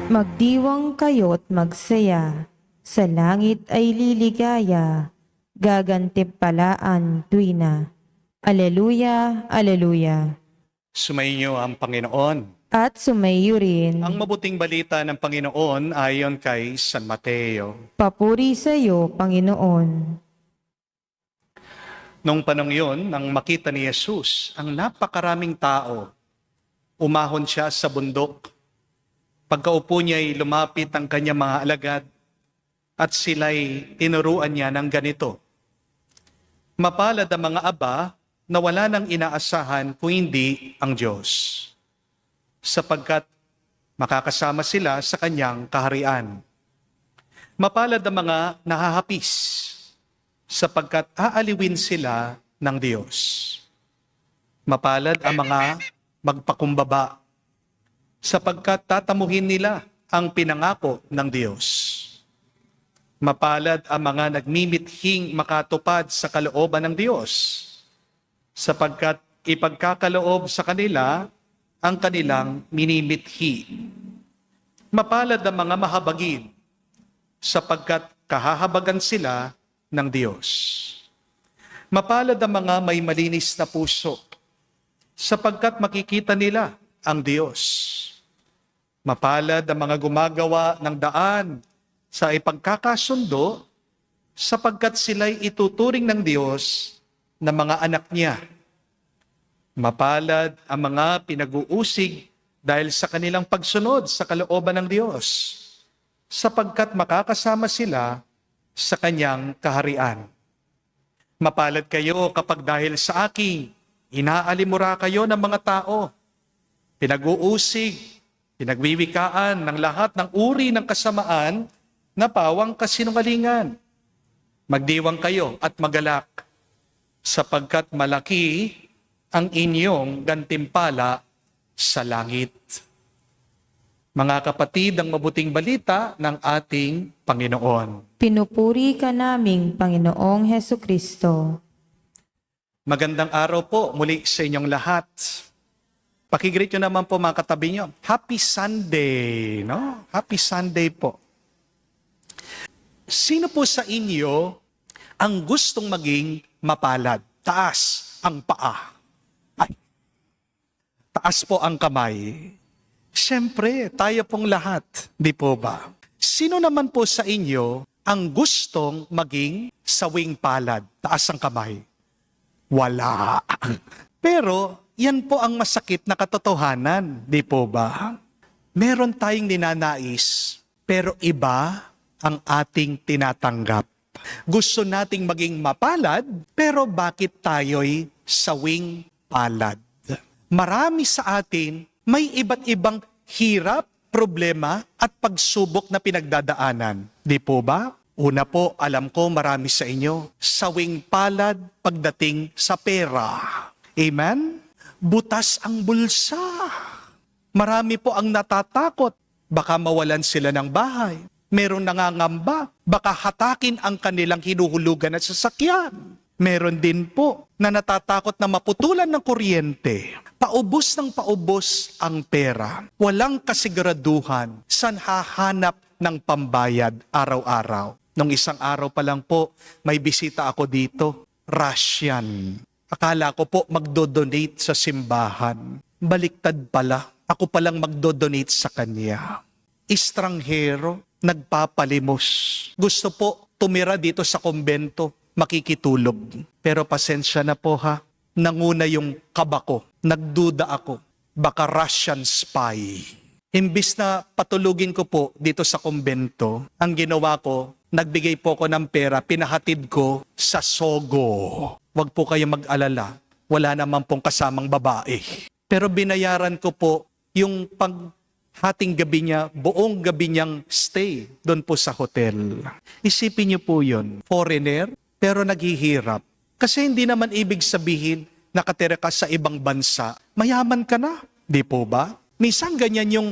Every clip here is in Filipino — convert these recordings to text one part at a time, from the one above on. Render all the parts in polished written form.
Magdiwang kayo't magsaya, sa langit ay liligaya, gagantimpalaan tuwina. Aleluya, aleluya. Sumainyo ang Panginoon. At sumayo rin. Ang mabuting balita ng Panginoon ayon kay San Mateo. Papuri sa iyo, Panginoon. Nung panong yun, nang makita ni Jesus ang napakaraming tao, umahon siya sa bundok. Pagkaupo niya'y lumapit ang kanyang mga alagad at sila'y tinuruan niya ng ganito. Mapalad ang mga aba na wala nang inaasahan kung hindi ang Diyos, sapagkat makakasama sila sa kanyang kaharian. Mapalad ang mga nahahapis, sapagkat aaliwin sila ng Diyos. Mapalad ang mga magpakumbaba, sapagkat tatamuhin nila ang pinangako ng Diyos. Mapalad ang mga nagmimithing makatupad sa kalooban ng Diyos, sapagkat ipagkakaloob sa kanila ang kanilang minimithi. Mapalad ang mga mahabagin, sapagkat kahahabagan sila ng Diyos. Mapalad ang mga may malinis na puso, sapagkat makikita nila ang Diyos. Mapalad ang mga gumagawa ng daan sa ipagkakasundo, sapagkat sila'y ituturing ng Diyos na mga anak niya. Mapalad ang mga pinag-uusig dahil sa kanilang pagsunod sa kalooban ng Diyos, sapagkat makakasama sila sa kanyang kaharian. Mapalad kayo kapag dahil sa akin, inaalimura kayo ng mga tao, pinag-uusig, pinagwiwikaan ng lahat ng uri ng kasamaan na pawang kasinungalingan. Magdiwang kayo at magalak, sapagkat malaki ang inyong gantimpala sa langit. Mga kapatid, ang mabuting balita ng ating Panginoon. Pinupuri ka naming Panginoong Hesukristo. Magandang araw po muli sa inyong lahat. Pakigreet nyo naman po mga katabi nyo. Happy Sunday, no? Happy Sunday po. Sino po sa inyo ang gustong maging mapalad? Taas ang paa. Ay, taas po ang kamay. Siyempre, tayo pong lahat, di po ba? Sino naman po sa inyo ang gustong maging sawing palad? Taas ang kamay. Wala. Pero, yan po ang masakit na katotohanan, di po ba? Meron tayong ninanais, pero iba ang ating tinatanggap. Gusto nating maging mapalad, pero bakit tayo'y sawing palad? Marami sa atin may iba't ibang hirap, problema at pagsubok na pinagdadaanan. Di po ba? Una po, alam ko marami sa inyo, sawing palad pagdating sa pera. Amen? Butas ang bulsa. Marami po ang natatakot. Baka mawalan sila ng bahay. Meron nangangamba. Baka hatakin ang kanilang hinuhulugan at sasakyan. Meron din po na natatakot na maputulan ng kuryente. Paubos ng paubos ang pera. Walang kasiguraduhan saan hahanap ng pambayad araw-araw. Nung isang araw pa lang po, may bisita ako dito. Russian. Akala ko po magdodonate sa simbahan. Baliktad pala. Ako palang magdodonate sa kanya. Estranghero, nagpapalimos. Gusto po tumira dito sa kumbento, makikitulog. Pero pasensya na po ha. Nanguna yung kaba ko. Nagduda ako. Baka Russian spy. Imbis na patulugin ko po dito sa kumbento, ang ginawa ko, nagbigay po ko ng pera, pinahatid ko sa Sogo. Huwag po kayo mag-alala. Wala naman pong kasamang babae. Pero binayaran ko po yung paghating gabi niya, buong gabi niyang stay doon po sa hotel. Isipin niyo po yun. Foreigner, pero naghihirap. Kasi hindi naman ibig sabihin nakatira ka sa ibang bansa, mayaman ka na. Di po ba? Minsan ganyan yung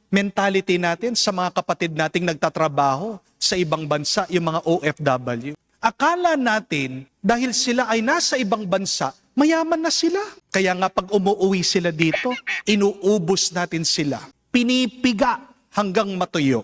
mentality natin sa mga kapatid nating nagtatrabaho sa ibang bansa, yung mga OFW. Akala natin, dahil sila ay nasa ibang bansa, mayaman na sila. Kaya nga pag umuwi sila dito, inuubos natin sila. Pinipiga hanggang matuyo.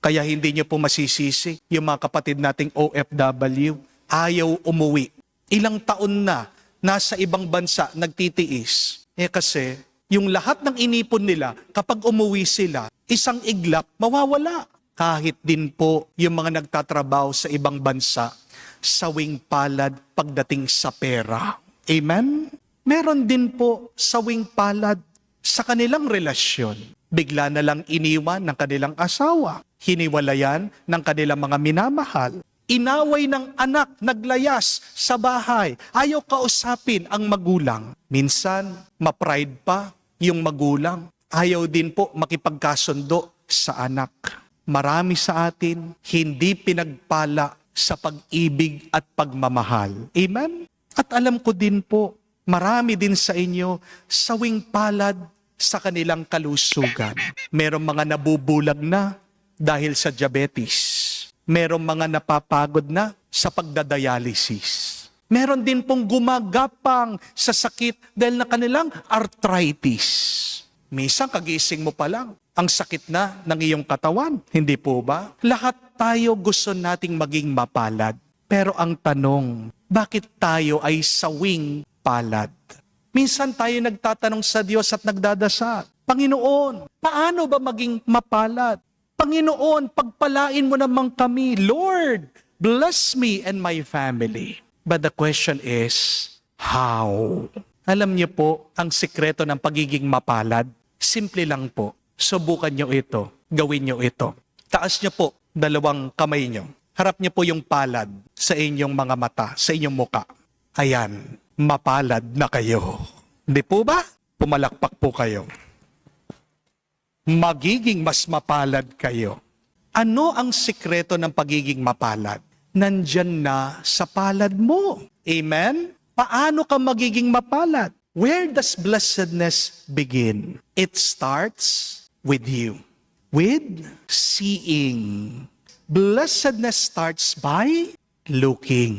Kaya hindi niyo po masisisi yung mga kapatid nating OFW, ayaw umuwi. Ilang taon na nasa ibang bansa nagtitiis. Kasi yung lahat ng inipon nila, kapag umuwi sila, isang iglap, mawawala. Kahit din po yung mga nagtatrabaho sa ibang bansa, sawing palad pagdating sa pera. Amen? Meron din po sawing palad sa kanilang relasyon. Bigla na lang iniwan ng kanilang asawa. Hiniwalayan ng kanilang mga minamahal. Inaway ng anak, naglayas sa bahay. Ayaw kausapin ang magulang. Minsan, ma-pride pa yung magulang. Ayaw din po makipagkasundo sa anak. Marami sa atin hindi pinagpala sa pag-ibig at pagmamahal. Amen? At alam ko din po, marami din sa inyo sawing palad sa kanilang kalusugan. Merong mga nabubulag na dahil sa diabetes. Merong mga napapagod na sa pagdadialysis. Meron din pong gumagapang sa sakit dahil na kanilang arthritis. Minsan kagising mo pa lang, ang sakit na ng iyong katawan. Hindi po ba? Lahat tayo gusto nating maging mapalad. Pero ang tanong, bakit tayo ay sawing palad? Minsan tayo nagtatanong sa Diyos at nagdadasal, Panginoon, paano ba maging mapalad? Panginoon, pagpalain mo naman kami. Lord, bless me and my family. But the question is, how? Alam niyo po, ang sikreto ng pagiging mapalad, simple lang po. Subukan niyo ito. Gawin niyo ito. Taas niyo po, dalawang kamay niyo. Harap niyo po yung palad sa inyong mga mata, sa inyong muka. Ayan, mapalad na kayo. Hindi po ba? Pumalakpak po kayo. Magiging mas mapalad kayo. Ano ang sikreto ng pagiging mapalad? Nandyan na sa palad mo. Amen? Paano ka magiging mapalad? Where does blessedness begin? It starts with you. With seeing. Blessedness starts by looking.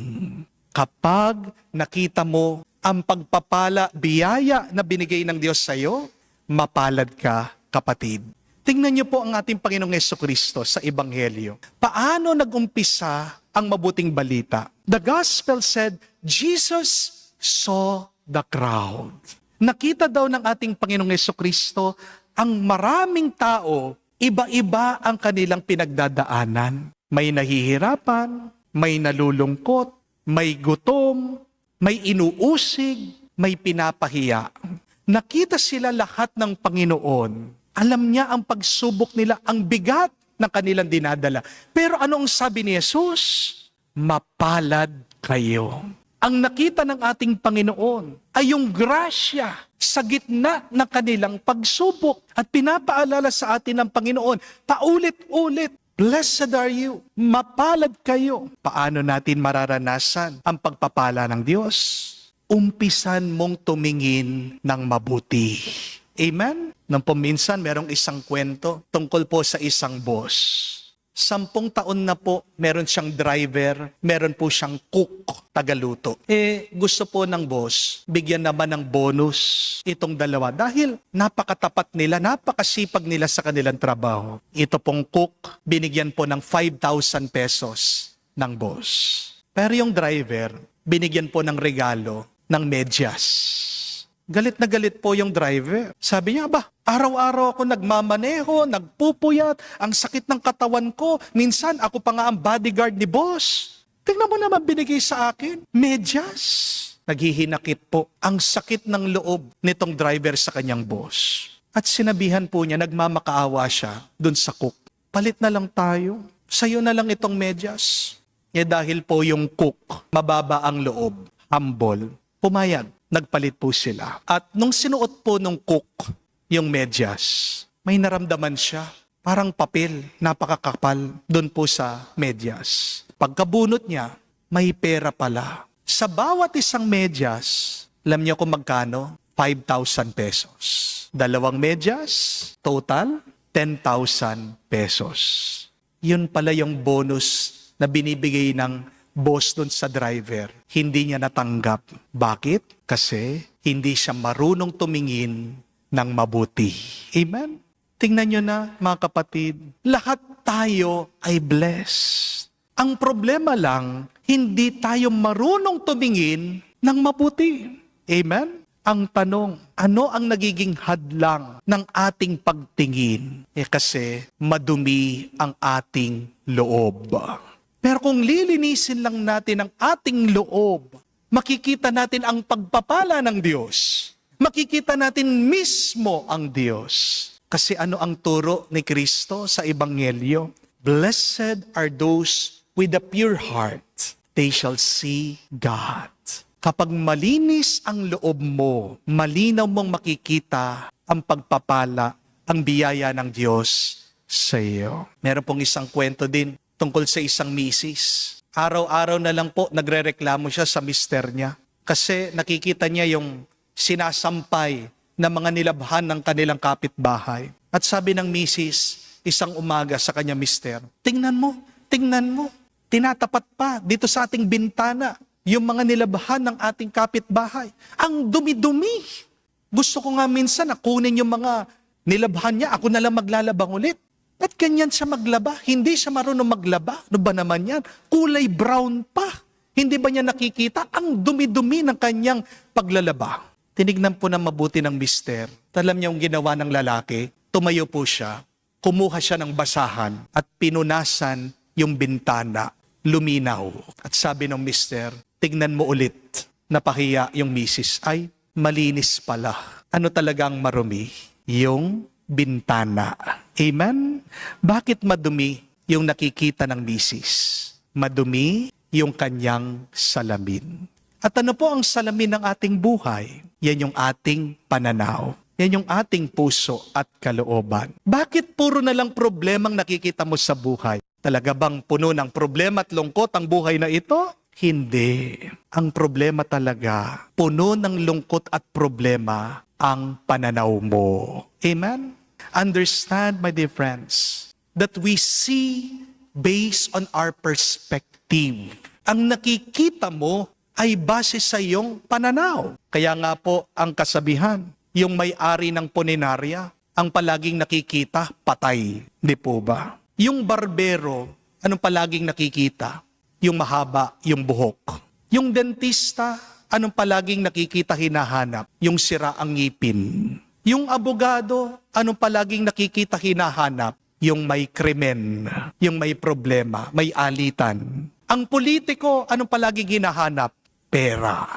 Kapag nakita mo ang pagpapala, biyaya na binigay ng Diyos sa iyo, mapalad ka, kapatid. Tingnan niyo po ang ating Panginoong Jesucristo sa Ebanghelyo. Paano nag-umpisa ang mabuting balita? The Gospel said, Jesus saw the crowd. Nakita daw ng ating Panginoong Jesucristo ang maraming tao, iba-iba ang kanilang pinagdadaanan. May nahihirapan, may nalulungkot, may gutom, may inuusig, may pinapahiya. Nakita sila lahat ng Panginoon. Alam niya ang pagsubok nila, ang bigat ng kanilang dinadala. Pero anong sabi ni Jesus? Mapalad kayo. Ang nakita ng ating Panginoon ay yung grasya sa gitna ng kanilang pagsubok. At pinapaalala sa atin ng Panginoon, paulit-ulit, blessed are you, mapalad kayo. Paano natin mararanasan ang pagpapala ng Diyos? Umpisan mong tumingin ng mabuti. Amen? Nang paminsan, merong isang kwento tungkol po sa isang boss. 10 taon na po, meron siyang driver, meron po siyang cook, tagaluto. Gusto po ng boss, bigyan naman ng bonus itong dalawa dahil napakatapat nila, napakasipag nila sa kanilang trabaho. Ito pong cook, binigyan po ng 5,000 pesos ng boss. Pero yung driver, binigyan po ng regalo ng medyas. Galit na galit po yung driver. Sabi niya, araw-araw ako nagmamaneho, nagpupuyat, ang sakit ng katawan ko. Minsan, ako pa nga ang bodyguard ni boss. Tingnan mo naman binigay sa akin, medyas. Naghihinakit po ang sakit ng loob nitong driver sa kanyang boss. At sinabihan po niya, nagmamakaawa siya dun sa cook. Palit na lang tayo. Sa'yo na lang itong medyas. Dahil po yung cook, mababa ang loob, humble. Pumayag, nagpalit po sila. At nung sinuot po nung cook yung medyas, may naramdaman siya. Parang papel, napakakapal doon po sa medyas. Pagkabunot niya, may pera pala. Sa bawat isang medyas, alam niyo kung magkano? 5,000 pesos. 2 medyas, total, 10,000 pesos. Yun pala yung bonus na binibigay ng boss dun sa driver, hindi niya natanggap. Bakit? Kasi hindi siya marunong tumingin ng mabuti. Amen? Tingnan nyo na, mga kapatid, lahat tayo ay blessed. Ang problema lang, hindi tayo marunong tumingin ng mabuti. Amen? Ang tanong, ano ang nagiging hadlang ng ating pagtingin? Kasi madumi ang ating loob. Pero kung lilinisin lang natin ang ating loob, makikita natin ang pagpapala ng Diyos. Makikita natin mismo ang Diyos. Kasi ano ang turo ni Kristo sa Ebanghelyo? Blessed are those with a pure heart. They shall see God. Kapag malinis ang loob mo, malinaw mong makikita ang pagpapala, ang biyaya ng Diyos sa iyo. Meron pong isang kwento din tungkol sa isang misis. Araw-araw na lang po nagrereklamo siya sa mister niya kasi nakikita niya yung sinasampay na mga nilabhan ng kanilang kapitbahay. At sabi ng misis, isang umaga sa kanya mister, tingnan mo, tinatapat pa dito sa ating bintana yung mga nilabhan ng ating kapitbahay. Ang dumi-dumi. Gusto ko nga minsan na kunin yung mga nilabhan niya, ako na lang maglalabang ulit. Ba't ganyan siya maglaba? Hindi siya marunong maglaba. Ano ba naman yan? Kulay brown pa. Hindi ba niya nakikita ang dumi-dumi ng kanyang paglalaba? Tinignan po na mabuti ng mister. Alam niya yung ginawa ng lalaki. Tumayo po siya. Kumuha siya ng basahan at pinunasan yung bintana. Luminaw. At sabi ng mister, tignan mo ulit. Napahiya yung misis. Ay, malinis pala. Ano talagang marumi? Yung bintana. Amen? Bakit madumi yung nakikita ng misis? Madumi yung kanyang salamin. At ano po ang salamin ng ating buhay? Yan yung ating pananaw. Yan yung ating puso at kalooban. Bakit puro na lang problemang nakikita mo sa buhay? Talaga bang puno ng problema at lungkot ang buhay na ito? Hindi. Ang problema talaga, puno ng lungkot at problema ang pananaw mo. Amen? Understand, my dear friends, that we see based on our perspective. Ang nakikita mo ay base sa iyong pananaw. Kaya nga po ang kasabihan, yung may-ari ng punerarya, ang palaging nakikita, patay. Di po ba? Yung barbero, anong palaging nakikita? Yung mahaba, yung buhok. Yung dentista, anong palaging nakikita hinahanap? Yung sira ang ngipin. Yung abogado, anong palaging nakikita hinahanap? Yung may krimen, yung may problema, may alitan. Ang politiko, anong palaging hinahanap? Pera.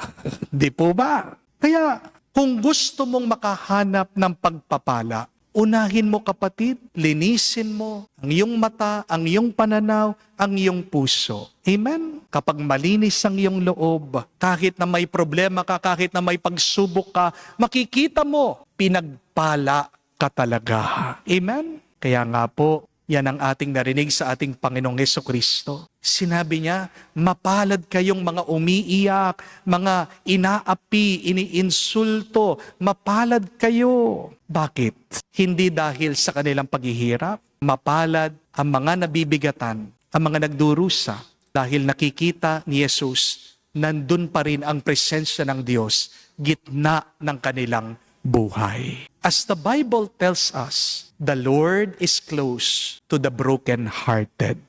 Di po ba? Kaya kung gusto mong makahanap ng pagpapala, unahin mo kapatid, linisin mo ang iyong mata, ang iyong pananaw, ang iyong puso. Amen? Kapag malinis ang iyong loob, kahit na may problema ka, kahit na may pagsubok ka, makikita mo, pinagpala ka talaga. Amen? Kaya nga po, yan ang ating narinig sa ating Panginoong Hesukristo. Sinabi niya, mapalad kayong mga umiiyak, mga inaapi, iniinsulto, mapalad kayo. Bakit? Hindi dahil sa kanilang paghihirap. Mapalad ang mga nabibigatan, ang mga nagdurusa, dahil nakikita ni Jesus, nandun pa rin ang presensya ng Diyos, gitna ng kanilang buhay. As the Bible tells us, the Lord is close to the broken-hearted.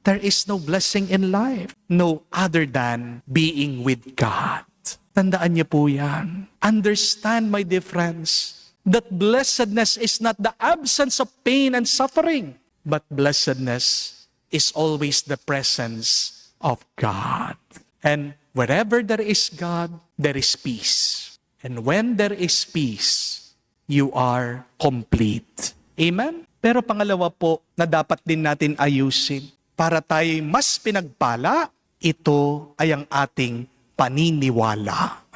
There is no blessing in life, no other than being with God. Tandaan niyo po yan. Understand, my dear friends, that blessedness is not the absence of pain and suffering, but blessedness is always the presence of God. And wherever there is God, there is peace. And when there is peace, you are complete. Amen? Pero pangalawa po na dapat din natin ayusin para tayo mas pinagpala, ito ay ang ating paniniwala.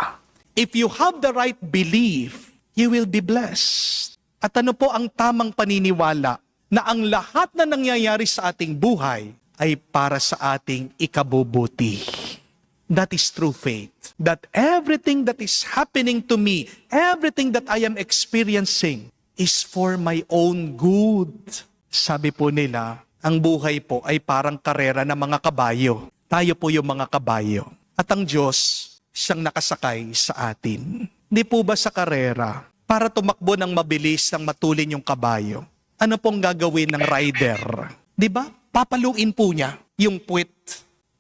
If you have the right belief, you will be blessed. At ano po ang tamang paniniwala? Na ang lahat na nangyayari sa ating buhay ay para sa ating ikabubuti. That is true faith. That everything that is happening to me, everything that I am experiencing is for my own good. Sabi po nila, ang buhay po ay parang karera ng mga kabayo. Tayo po yung mga kabayo. At ang Diyos, siyang nakasakay sa atin. Hindi po ba sa karera, para tumakbo ng mabilis ng matulin yung kabayo, ano pong gagawin ng rider? Di ba? Papaluin po niya yung puwet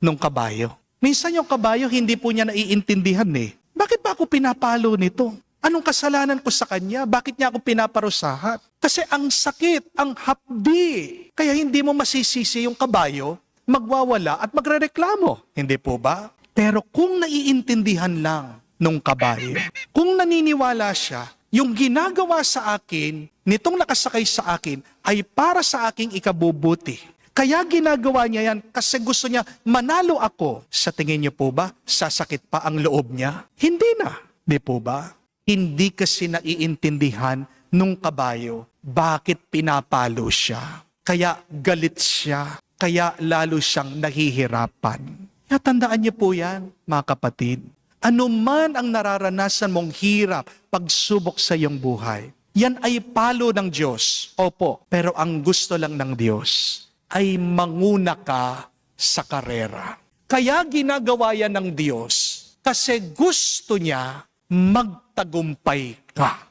ng kabayo. Minsan yung kabayo, hindi po niya naiintindihan eh. Bakit ba ako pinapalo nito? Anong kasalanan ko sa kanya? Bakit niya ako pinaparusahan? Kasi ang sakit, ang hapdi. Kaya hindi mo masisisi yung kabayo, magwawala at magrereklamo. Hindi po ba? Pero kung naiintindihan lang nung kabayo, kung naniniwala siya, yung ginagawa sa akin, nitong nakasakay sa akin, ay para sa aking ikabubuti. Kaya ginagawa niya yan kasi gusto niya manalo ako. Sa tingin niyo po ba, sasakit pa ang loob niya? Hindi na. Di po ba? Hindi kasi naiintindihan nung kabayo bakit pinapalo siya. Kaya galit siya. Kaya lalo siyang nahihirapan. Kaya tandaan niyo po yan, mga kapatid. Ano man ang nararanasan mong hirap, pagsubok sa iyong buhay, yan ay palo ng Diyos. Opo, pero ang gusto lang ng Diyos ay manguna ka sa karera. Kaya ginagawa yan ng Diyos kasi gusto niya magtagumpay ka.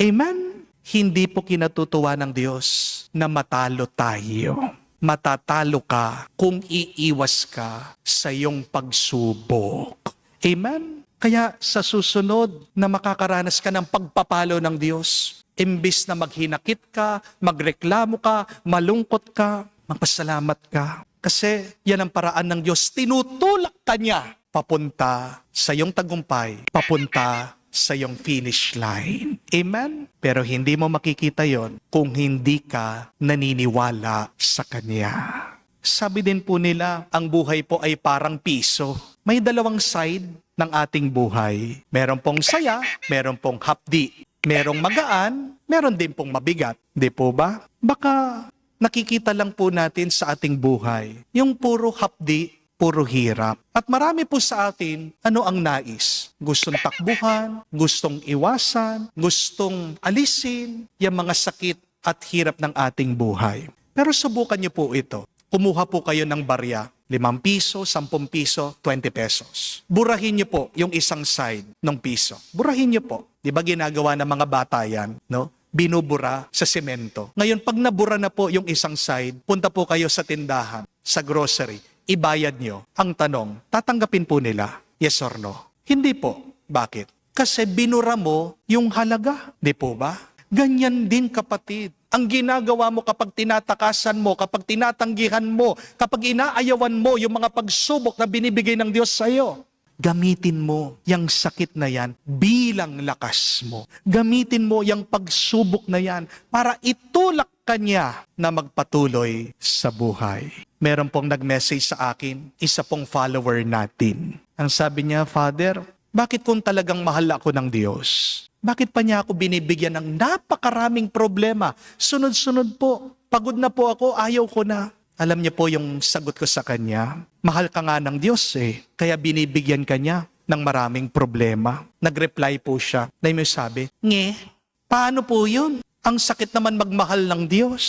Amen? Hindi po kinatutuwa ng Diyos na matalo tayo. Matatalo ka kung iiwas ka sa iyong pagsubok. Amen? Kaya sa susunod na makakaranas ka ng pagpapalo ng Diyos, imbis na maghinakit ka, magreklamo ka, malungkot ka, magpasalamat ka. Kasi yan ang paraan ng Diyos. Tinutulak ka niya papunta sa iyong tagumpay, papunta sa iyong finish line. Amen? Pero hindi mo makikita yon kung hindi ka naniniwala sa Kanya. Sabi din po nila, ang buhay po ay parang piso. May dalawang side ng ating buhay. Meron pong saya, meron pong hapdi. Merong magaan, meron din pong mabigat. Di po ba? Baka nakikita lang po natin sa ating buhay yung puro hapdi, puro hirap. At marami po sa atin, ano ang nais? Gustong takbuhan, gustong iwasan, gustong alisin yung mga sakit at hirap ng ating buhay. Pero subukan niyo po ito. Kumuha po kayo ng barya, 5 piso, 10 piso, 20 pesos. Burahin niyo po yung isang side ng piso. Burahin niyo po. Di ba ginagawa ng mga bata yan, no? Binubura sa semento. Ngayon, pag nabura na po yung isang side, punta po kayo sa tindahan, sa grocery, ibayad nyo. Ang tanong, tatanggapin po nila? Yes or no? Hindi po. Bakit? Kasi binura mo yung halaga. Di po ba? Ganyan din kapatid. Ang ginagawa mo kapag tinatakasan mo, kapag tinatanggihan mo, kapag inaayawan mo yung mga pagsubok na binibigay ng Diyos sa iyo, gamitin mo yung sakit na yan bilang lakas mo. Gamitin mo yung pagsubok na yan para itulak ka niya na magpatuloy sa buhay. Meron pong nag-message sa akin, isa pong follower natin. Ang sabi niya, Father, bakit kung talagang mahal ako ng Diyos? Bakit pa niya ako binibigyan ng napakaraming problema? Sunod-sunod po. Pagod na po ako, ayaw ko na. Alam niyo po yung sagot ko sa kanya, mahal ka nga ng Diyos eh, kaya binibigyan ka niya ng maraming problema. Nag-reply po siya, na may sabi, Nge, paano po yun? Ang sakit naman magmahal ng Diyos.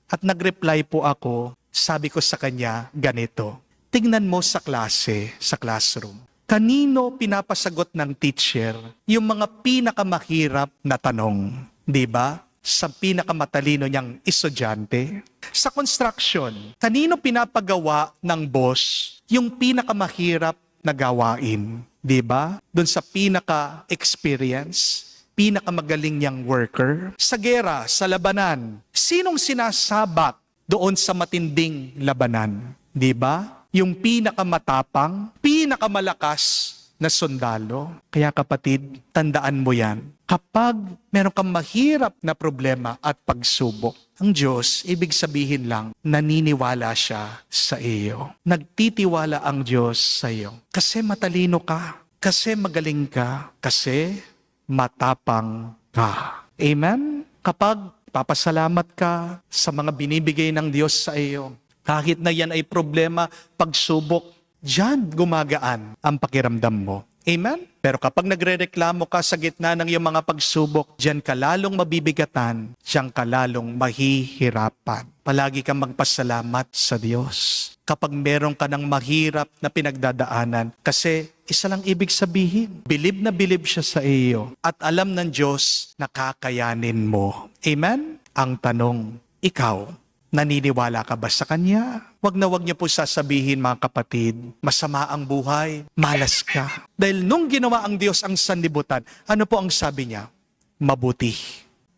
At nag-reply po ako, sabi ko sa kanya, ganito, tingnan mo sa klase, sa classroom. Kanino pinapasagot ng teacher yung mga pinakamahirap na tanong? Di ba? Sa pinakamatalino niyang estudyante. Sa construction, kanino pinapagawa ng boss yung pinakamahirap na gawain? Di ba? Doon sa pinaka-experience, pinakamagaling niyang worker. Sa gera, sa labanan, sinong sinasabat doon sa matinding labanan? Di ba? Yung pinakamatapang, pinakamalakas na sundalo. Kaya kapatid, tandaan mo yan. Kapag meron kang mahirap na problema at pagsubok, ang Diyos, ibig sabihin lang, naniniwala siya sa iyo. Nagtitiwala ang Diyos sa iyo. Kasi matalino ka, kasi magaling ka, kasi matapang ka. Amen? Kapag papasalamat ka sa mga binibigay ng Diyos sa iyo, kahit na yan ay problema, pagsubok, diyan gumagaan ang pakiramdam mo. Amen? Pero kapag nagrereklamo ka sa gitna ng iyong mga pagsubok, diyan ka lalong mabibigatan, diyan ka lalong mahihirapan. Palagi kang magpasalamat sa Diyos. Kapag meron ka ng mahirap na pinagdadaanan, kasi isa lang ibig sabihin, bilib na bilib siya sa iyo at alam ng Diyos na kakayanin mo. Amen? ang tanong, ikaw, naniniwala ka ba sa Kanya? Wag niyo po sasabihin mga kapatid, masama ang buhay, malas ka. Dahil nung ginawa ang Diyos ang sanlibutan, ano po ang sabi niya? Mabuti.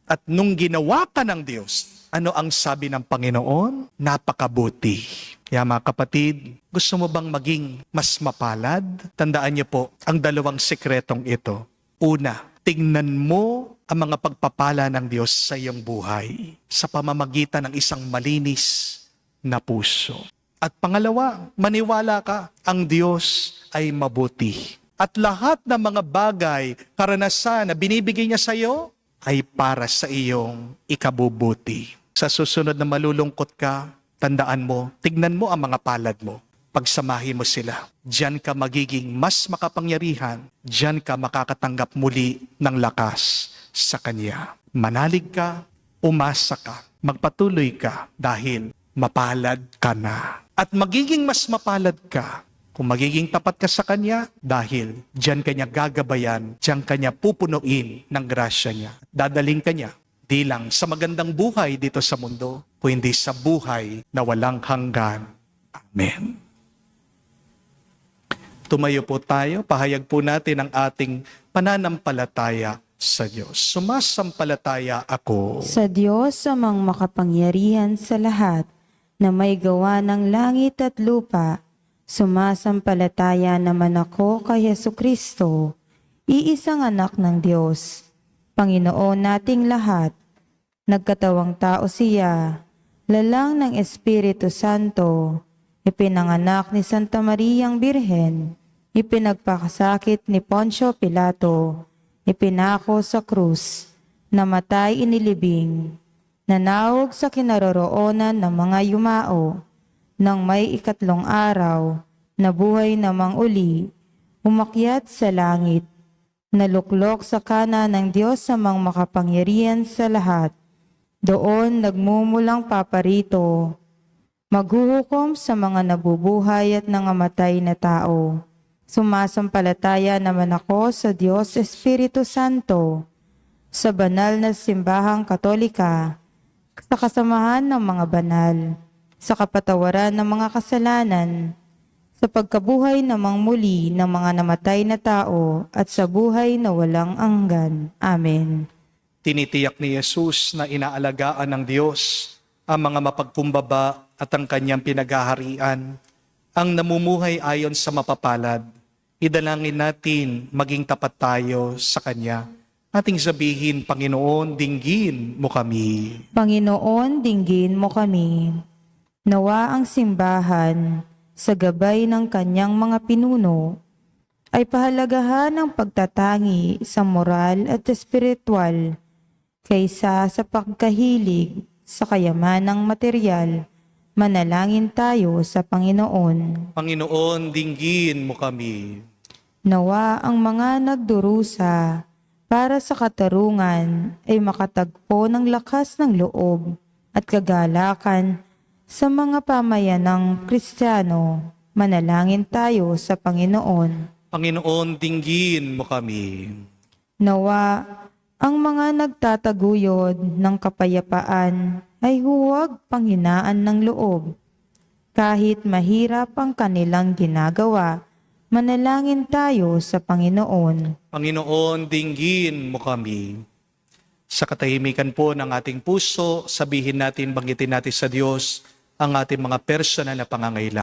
At nung ginawa ka ng Diyos, ano ang sabi ng Panginoon? Napakabuti. Kaya mga kapatid, gusto mo bang maging mas mapalad? Tandaan niyo po ang dalawang sekretong ito. Una, tingnan mo ang mga pagpapala ng Diyos sa iyong buhay sa pamamagitan ng isang malinis na puso. At pangalawa, maniwala ka, ang Diyos ay mabuti. At lahat ng mga bagay, karanasan na binibigay niya sa iyo, ay para sa iyong ikabubuti. Sa susunod na malulungkot ka, tandaan mo, tignan mo ang mga palad mo. Pagsamahin mo sila. Diyan ka magiging mas makapangyarihan. Diyan ka makakatanggap muli ng lakas sa Kanya. Manalig ka, umasa ka, magpatuloy ka dahil mapalad ka na. At magiging mas mapalad ka kung magiging tapat ka sa Kanya dahil diyan Kanya gagabayan, diyan Kanya pupunuin ng grasya Niya. Dadaling Kanya di lang sa magandang buhay dito sa mundo, kundi sa buhay na walang hanggan. Amen. Tumayo po tayo, pahayag po natin ang ating pananampalataya sa Diyos. Sumasampalataya ako Sa Diyos amang makapangyarihan sa lahat, na may gawa ng langit at lupa, sumasampalataya naman ako kay Jesucristo, iisang anak ng Diyos, Panginoon nating lahat. Nagkatawang tao siya, lalang ng Espiritu Santo, ipinanganak ni Santa Mariang Birhen, ipinagpakasakit ni Poncio Pilato, ipinako sa krus, namatay inilibing, nanawag sa kinaroroonan ng mga yumao, nang may ikatlong araw, nabuhay namang uli, umakyat sa langit, naluklok sa kanan ng Diyos amang makapangyarihan sa lahat, doon nagmumulang paparito, maghuhukom sa mga nabubuhay at nangamatay na tao. Sumasampalataya naman ako sa Diyos Espiritu Santo, sa banal na simbahang Katolika, sa kasamahan ng mga banal, sa kapatawaran ng mga kasalanan, sa pagkabuhay namang muli ng mga namatay na tao at sa buhay na walang hanggan. Amen. Tinitiyak ni Jesus na inaalagaan ng Diyos ang mga mapagkumbaba at ang Kanyang pinaghaharian, ang namumuhay ayon sa mapapalad. Idalangin natin maging tapat tayo sa Kanya. Ating sabihin, Panginoon, dinggin mo kami. Panginoon, dinggin mo kami. Nawa ang simbahan, sa gabay ng kanyang mga pinuno, ay pahalagahan ang pagtatangi sa moral at espiritual kaysa sa pagkahilig sa kayamanang material. Manalangin tayo sa Panginoon. Panginoon, dinggin mo kami. Nawa ang mga nagdurusa para sa katarungan ay makatagpo ng lakas ng loob at kagalakan sa mga pamayanang Kristiyano. Manalangin tayo sa Panginoon. Panginoon, dinggin mo kami. Nawa ang mga nagtataguyod ng kapayapaan ay huwag panghinaan ng loob. Kahit mahirap ang kanilang ginagawa, manalangin tayo sa Panginoon. Panginoon, dinggin mo kami. Sa katahimikan po ng ating puso, sabihin natin, banggitin natin sa Diyos ang ating mga personal na pangangailangan.